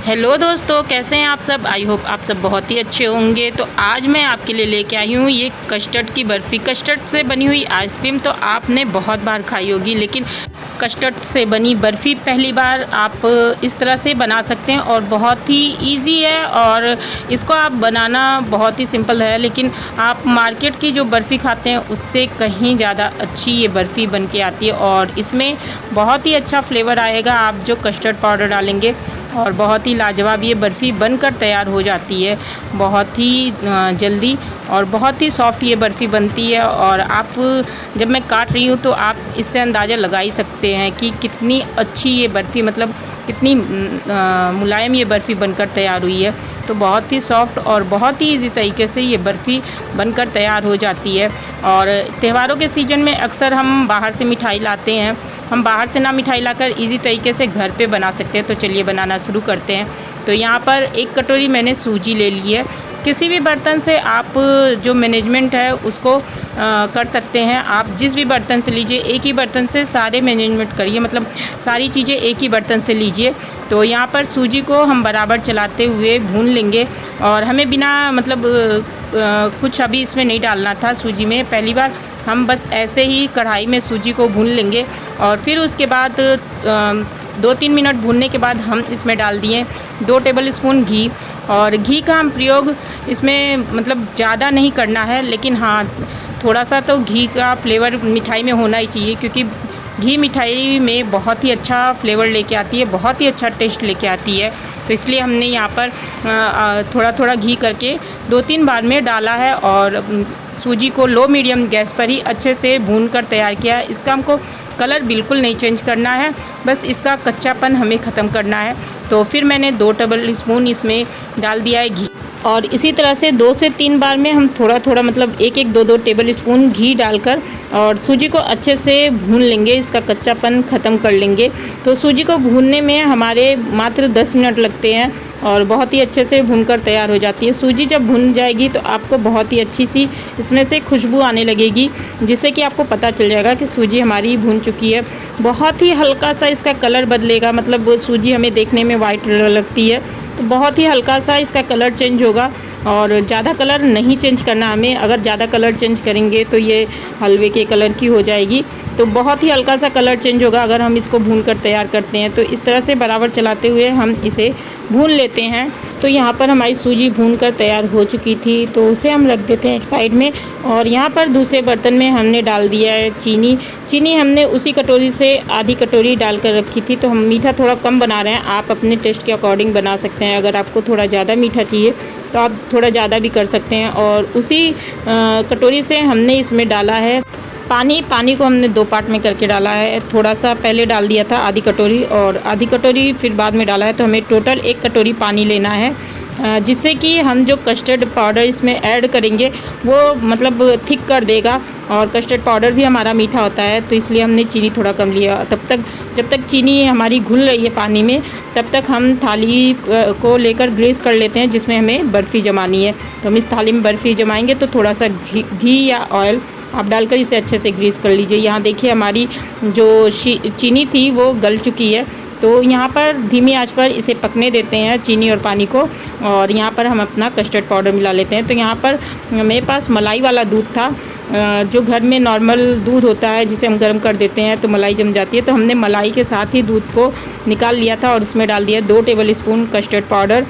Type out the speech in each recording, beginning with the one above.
Hello दोस्तों, कैसे हैं आप सब। आई होप आप सब बहुत ही अच्छे होंगे। तो आज मैं आपके लिए लेके आई हूँ ये कस्टर्ड की बर्फ़ी। कस्टर्ड से बनी हुई आइसक्रीम तो आपने बहुत बार खाई होगी, लेकिन कस्टर्ड से बनी बर्फ़ी पहली बार आप इस तरह से बना सकते हैं और बहुत ही इजी है। और इसको आप बनाना बहुत ही सिंपल है, लेकिन आप मार्केट की जो बर्फ़ी खाते हैं उससे कहीं ज़्यादा अच्छी ये बर्फ़ी बन के आती है। और इसमें बहुत ही अच्छा फ्लेवर आएगा आप जो कस्टर्ड पाउडर डालेंगे, और बहुत ही लाजवाब ये बर्फ़ी बनकर तैयार हो जाती है बहुत ही जल्दी। और बहुत ही सॉफ्ट ये बर्फ़ी बनती है। और आप जब मैं काट रही हूँ तो आप इससे अंदाज़ा लगा ही सकते हैं कि कितनी अच्छी ये बर्फ़ी, मतलब कितनी मुलायम ये बर्फ़ी बनकर तैयार हुई है। तो बहुत ही सॉफ्ट और बहुत ही इजी तरीके से ये बर्फ़ी बनकर तैयार हो जाती है। और त्योहारों के सीज़न में अक्सर हम बाहर से मिठाई लाते हैं, हम बाहर से ना मिठाई लाकर इजी तरीके से घर पे बना सकते हैं। तो चलिए बनाना शुरू करते हैं। तो यहाँ पर 1 कटोरी मैंने सूजी ले ली है। किसी भी बर्तन से आप जो मैनेजमेंट है उसको कर सकते हैं। आप जिस भी बर्तन से लीजिए, एक ही बर्तन से सारे मैनेजमेंट करिए, मतलब सारी चीज़ें एक ही बर्तन से लीजिए। तो यहाँ पर सूजी को हम बराबर चलाते हुए भून लेंगे। और हमें बिना मतलब कुछ अभी इसमें नहीं डालना था सूजी में। पहली बार हम बस ऐसे ही कढ़ाई में सूजी को भून लेंगे। और फिर उसके बाद 2-3 मिनट भूनने के बाद हम इसमें डाल दिए 2 टेबल स्पून घी। और घी का हम प्रयोग इसमें मतलब ज़्यादा नहीं करना है, लेकिन हाँ थोड़ा सा तो घी का फ्लेवर मिठाई में होना ही चाहिए, क्योंकि घी मिठाई में बहुत ही अच्छा फ्लेवर लेके आती है, बहुत ही अच्छा टेस्ट लेके आती है। तो इसलिए हमने यहाँ पर थोड़ा थोड़ा घी करके 2-3 बार में डाला है। और सूजी को लो मीडियम गैस पर ही अच्छे से भून कर तैयार किया है। इसका हमको कलर बिल्कुल नहीं चेंज करना है, बस इसका कच्चापन हमें ख़त्म करना है। तो फिर मैंने 2 टेबल स्पून इसमें डाल दिया है घी। और इसी तरह से 2 से 3 बार में हम थोड़ा थोड़ा मतलब 1-1, 2-2 टेबल स्पून घी डालकर और सूजी को अच्छे से भून लेंगे, इसका कच्चापन ख़त्म कर लेंगे। तो सूजी को भूनने में हमारे मात्र 10 मिनट लगते हैं और बहुत ही अच्छे से भूनकर तैयार हो जाती है। सूजी जब भून जाएगी तो आपको बहुत ही अच्छी सी इसमें से खुशबू आने लगेगी, जिससे कि आपको पता चल जाएगा कि सूजी हमारी भून चुकी है। बहुत ही हल्का सा इसका कलर बदलेगा, मतलब वो सूजी हमें देखने में वाइट लगती है तो बहुत ही हल्का सा इसका कलर चेंज होगा। और ज़्यादा कलर नहीं चेंज करना हमें, अगर ज़्यादा कलर चेंज करेंगे तो ये हलवे के कलर की हो जाएगी। तो बहुत ही हल्का सा कलर चेंज होगा अगर हम इसको भून कर तैयार करते हैं। तो इस तरह से बराबर चलाते हुए हम इसे भून लेते हैं। तो यहाँ पर हमारी सूजी भून कर तैयार हो चुकी थी, तो उसे हम रख देते हैं एक साइड में। और यहाँ पर दूसरे बर्तन में हमने डाल दिया है चीनी। चीनी हमने उसी कटोरी से आधी कटोरी डाल कर रखी थी। तो हम मीठा थोड़ा कम बना रहे हैं, आप अपने टेस्ट के अकॉर्डिंग बना सकते हैं। अगर आपको थोड़ा ज़्यादा मीठा चाहिए तो आप थोड़ा ज़्यादा भी कर सकते हैं। और उसी कटोरी से हमने इसमें डाला है पानी। पानी को हमने 2 पार्ट में करके डाला है। थोड़ा सा पहले डाल दिया था आधी कटोरी और आधी कटोरी फिर बाद में डाला है। तो हमें टोटल 1 कटोरी पानी लेना है, जिससे कि हम जो कस्टर्ड पाउडर इसमें ऐड करेंगे वो मतलब थिक कर देगा। और कस्टर्ड पाउडर भी हमारा मीठा होता है, तो इसलिए हमने चीनी थोड़ा कम लिया। तब तक जब तक चीनी हमारी घुल रही है पानी में, तब तक हम थाली को लेकर ग्रीस कर लेते हैं जिसमें हमें बर्फ़ी जमानी है। तो हम इस थाली में बर्फ़ी जमाएंगे, तो थोड़ा सा घी या ऑयल आप डालकर इसे अच्छे से ग्रीस कर लीजिए। यहाँ देखिए हमारी जो चीनी थी वो गल चुकी है। तो यहाँ पर धीमी आंच पर इसे पकने देते हैं चीनी और पानी को। और यहाँ पर हम अपना कस्टर्ड पाउडर मिला लेते हैं। तो यहाँ पर मेरे पास मलाई वाला दूध था, जो घर में नॉर्मल दूध होता है जिसे हम गर्म कर देते हैं तो मलाई जम जाती है। तो हमने मलाई के साथ ही दूध को निकाल लिया था और उसमें डाल दिया 2 table spoon custard powder.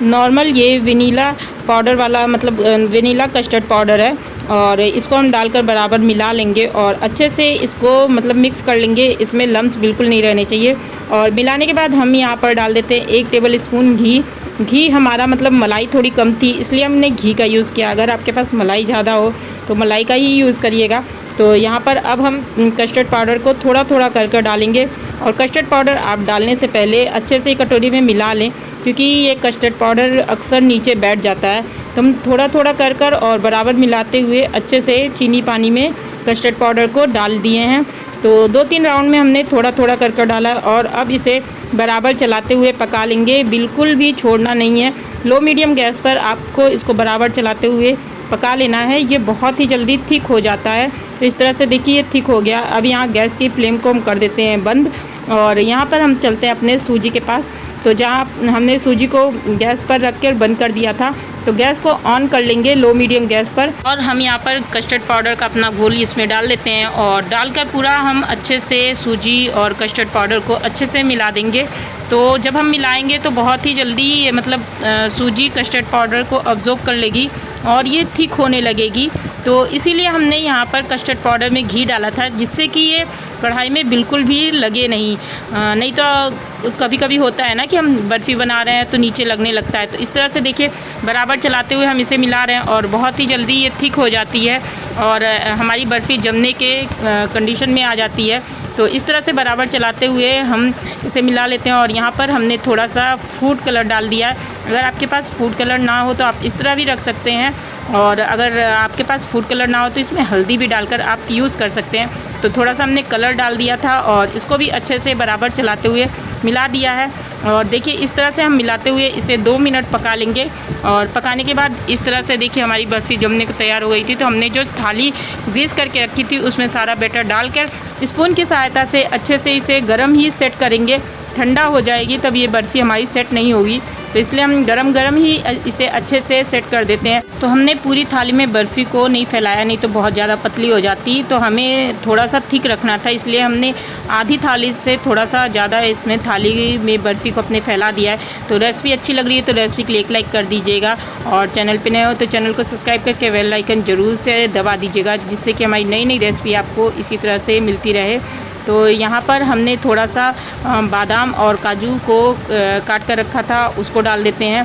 Normal ये वेनीला पाउडर वाला मतलब वेनीला कस्टर्ड पाउडर है। और इसको हम डालकर बराबर मिला लेंगे और अच्छे से इसको मतलब मिक्स कर लेंगे। इसमें लम्स बिल्कुल नहीं रहने चाहिए। और मिलाने के बाद हम यहाँ पर डाल देते हैं 1 टेबल स्पून घी। घी हमारा मतलब मलाई थोड़ी कम थी, इसलिए हमने घी का यूज़ किया। अगर आपके पास मलाई ज़्यादा हो तो मलाई का ही यूज़ करिएगा। तो यहाँ पर अब हम कस्टर्ड पाउडर को थोड़ा थोड़ा कर डालेंगे। और कस्टर्ड पाउडर आप डालने से पहले अच्छे से कटोरी में मिला लें, क्योंकि ये कस्टर्ड पाउडर अक्सर नीचे बैठ जाता है। तो हम थोड़ा थोड़ा कर और बराबर मिलाते हुए अच्छे से चीनी पानी में कस्टर्ड पाउडर को डाल दिए हैं। तो 2-3 राउंड में हमने थोड़ा थोड़ा कर डाला और अब इसे बराबर चलाते हुए पका लेंगे, बिल्कुल भी छोड़ना नहीं है। लो मीडियम गैस पर आपको इसको बराबर चलाते हुए पका लेना है। ये बहुत ही जल्दी थिक हो जाता है। तो इस तरह से देखिए ये थिक हो गया। अब यहाँ गैस की फ्लेम को हम कर देते हैं बंद। और यहाँ पर हम चलते हैं अपने सूजी के पास। तो जहाँ हमने सूजी को गैस पर रख कर बंद कर दिया था, तो गैस को ऑन कर लेंगे लो मीडियम गैस पर। और हम यहाँ पर कस्टर्ड पाउडर का अपना घोल इसमें डाल देते हैं और डालकर पूरा हम अच्छे से सूजी और कस्टर्ड पाउडर को अच्छे से मिला देंगे। तो जब हम मिलाएंगे तो बहुत ही जल्दी मतलब सूजी कस्टर्ड पाउडर को अब्जॉर्ब कर लेगी और ये थिक होने लगेगी। तो इसीलिए हमने यहाँ पर कस्टर्ड पाउडर में घी डाला था, जिससे कि ये कढ़ाई में बिल्कुल भी लगे नहीं। नहीं तो कभी कभी होता है ना कि हम बर्फ़ी बना रहे हैं तो नीचे लगने लगता है। तो इस तरह से देखिए बराबर चलाते हुए हम इसे मिला रहे हैं और बहुत ही जल्दी ये थिक हो जाती है और हमारी बर्फ़ी जमने के कंडीशन में आ जाती है। तो इस तरह से बराबर चलाते हुए हम इसे मिला लेते हैं। और यहाँ पर हमने थोड़ा सा फूड कलर डाल दिया है। अगर आपके पास फूड कलर ना हो तो आप इस तरह भी रख सकते हैं, और अगर आपके पास फूड कलर ना हो तो इसमें हल्दी भी डालकर आप यूज़ कर सकते हैं। तो थोड़ा सा हमने कलर डाल दिया था और इसको भी अच्छे से बराबर चलाते हुए मिला दिया है। और देखिए इस तरह से हम मिलाते हुए इसे 2 मिनट पका लेंगे। और पकाने के बाद इस तरह से देखिए हमारी बर्फ़ी जमने को तैयार हो गई थी। तो हमने जो थाली ग्रीस करके रखी थी उसमें सारा बैटर डालकर स्पून की सहायता से अच्छे से इसे गर्म ही सेट करेंगे। ठंडा हो जाएगी तब ये बर्फ़ी हमारी सेट नहीं होगी, तो इसलिए हम गरम गरम ही इसे अच्छे से सेट कर देते हैं। तो हमने पूरी थाली में बर्फ़ी को नहीं फैलाया, नहीं तो बहुत ज़्यादा पतली हो जाती। तो हमें थोड़ा सा थिक रखना था, इसलिए हमने आधी थाली से थोड़ा सा ज़्यादा इसमें थाली में बर्फ़ी को अपने फैला दिया है। तो रेसिपी अच्छी लग रही है तो रेसिपी के लिए एक लाइक कर दीजिएगा, और चैनल पे नए हो तो चैनल को सब्सक्राइब करके बेल आइकन ज़रूर से दबा दीजिएगा, जिससे कि हमारी नई नई रेसिपी आपको इसी तरह से मिलती रहे। तो यहाँ पर हमने थोड़ा सा बादाम और काजू को काट कर रखा था, उसको डाल देते हैं,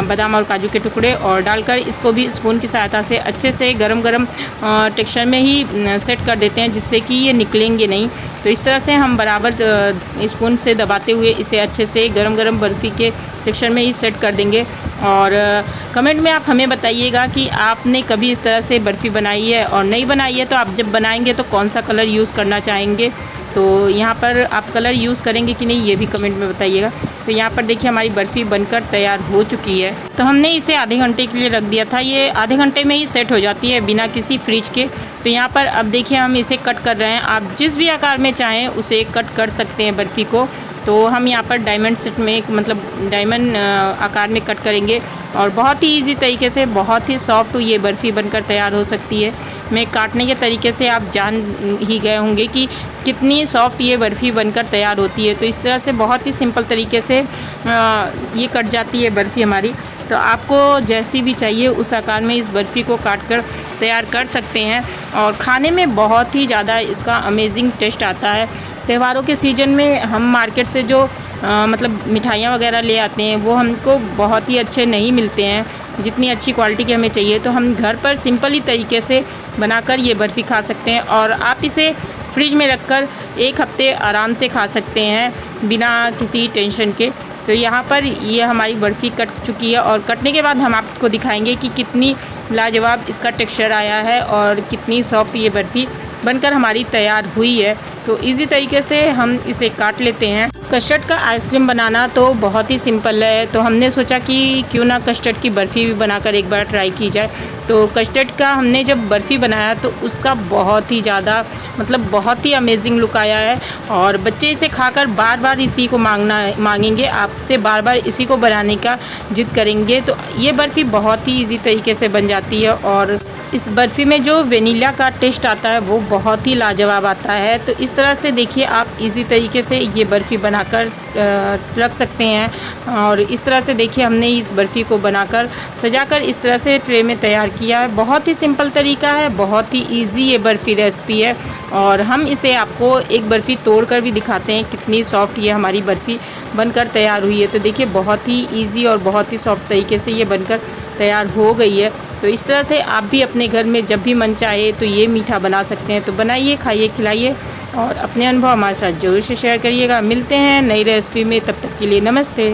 बादाम और काजू के टुकड़े, और डालकर इसको भी स्पून की सहायता से अच्छे से गरम गरम टेक्सचर में ही सेट कर देते हैं, जिससे कि ये निकलेंगे नहीं। तो इस तरह से हम बराबर स्पून से दबाते हुए इसे अच्छे से गरम गरम बर्फ़ी के टेक्सचर में ही सेट कर देंगे। और कमेंट में आप हमें बताइएगा कि आपने कभी इस तरह से बर्फ़ी बनाई है, और नहीं बनाई है तो आप जब बनाएंगे तो कौन सा कलर यूज़ करना चाहेंगे। तो यहाँ पर आप कलर यूज़ करेंगे कि नहीं ये भी कमेंट में बताइएगा। तो यहाँ पर देखिए हमारी बर्फ़ी बनकर तैयार हो चुकी है। तो हमने इसे आधे घंटे के लिए रख दिया था, ये आधे घंटे में ही सेट हो जाती है बिना किसी फ्रिज के। तो यहाँ पर अब देखिए हम इसे कट कर रहे हैं, आप जिस भी आकार में चाहें उसे कट कर सकते हैं बर्फ़ी को। तो हम यहाँ पर डायमंड शेप में मतलब डायमंड आकार में कट करेंगे, और बहुत ही इजी तरीके से बहुत ही सॉफ्ट ये बर्फ़ी बनकर तैयार हो सकती है। मैं काटने के तरीके से आप जान ही गए होंगे कि कितनी सॉफ्ट ये बर्फ़ी बनकर तैयार होती है। तो इस तरह से बहुत ही सिंपल तरीके से ये कट जाती है बर्फ़ी हमारी। तो आपको जैसी भी चाहिए उस आकार में इस बर्फ़ी को काट कर तैयार कर सकते हैं, और खाने में बहुत ही ज़्यादा इसका अमेजिंग टेस्ट आता है। त्योहारों के सीज़न में हम मार्केट से जो मतलब मिठाइयाँ वगैरह ले आते हैं वो हमको बहुत ही अच्छे नहीं मिलते हैं, जितनी अच्छी क्वालिटी के हमें चाहिए। तो हम घर पर सिंपल ही तरीके से बनाकर ये बर्फ़ी खा सकते हैं, और आप इसे फ्रिज में रखकर 1 हफ्ते आराम से खा सकते हैं बिना किसी टेंशन के। तो यहाँ पर ये हमारी बर्फ़ी कट चुकी है, और कटने के बाद हम आपको दिखाएंगे कि कितनी लाजवाब इसका टेक्सचर आया है और कितनी सॉफ्ट ये बर्फ़ी बनकर हमारी तैयार हुई है। तो इजी तरीके से हम इसे काट लेते हैं। कस्टर्ड का आइसक्रीम बनाना तो बहुत ही सिंपल है, तो हमने सोचा कि क्यों ना कस्टर्ड की बर्फ़ी भी बनाकर एक बार ट्राई की जाए। तो कस्टर्ड का हमने जब बर्फ़ी बनाया तो उसका बहुत ही ज़्यादा मतलब बहुत ही अमेजिंग लुक आया है, और बच्चे इसे खाकर बार बार इसी को मांगेंगे, आपसे बार बार इसी को बनाने का जिद करेंगे। तो ये बर्फ़ी बहुत ही ईजी तरीके से बन जाती है, और इस बर्फ़ी में जो वेनिला का टेस्ट आता है वो बहुत ही लाजवाब आता है। तो इस तरह से देखिए आप इजी तरीके से ये बर्फ़ी बनाकर रख सकते हैं, और इस तरह से देखिए हमने इस बर्फ़ी को बनाकर सजाकर इस तरह से ट्रे में तैयार किया है। बहुत ही सिंपल तरीका है, बहुत ही इजी ये बर्फ़ी रेसिपी है, और हम इसे आपको एक बर्फ़ी तोड़कर भी दिखाते हैं कितनी सॉफ्ट ये हमारी बर्फ़ी बनकर तैयार हुई है। तो देखिए बहुत ही ईजी और बहुत ही सॉफ्ट तरीके से ये बनकर तैयार हो गई है। तो इस तरह से आप भी अपने घर में जब भी मन चाहे तो ये मीठा बना सकते हैं। तो बनाइए, खाइए, खिलाइए, और अपने अनुभव हमारे साथ ज़रूर से शेयर करिएगा। मिलते हैं नई रेसिपी में, तब तक के लिए नमस्ते।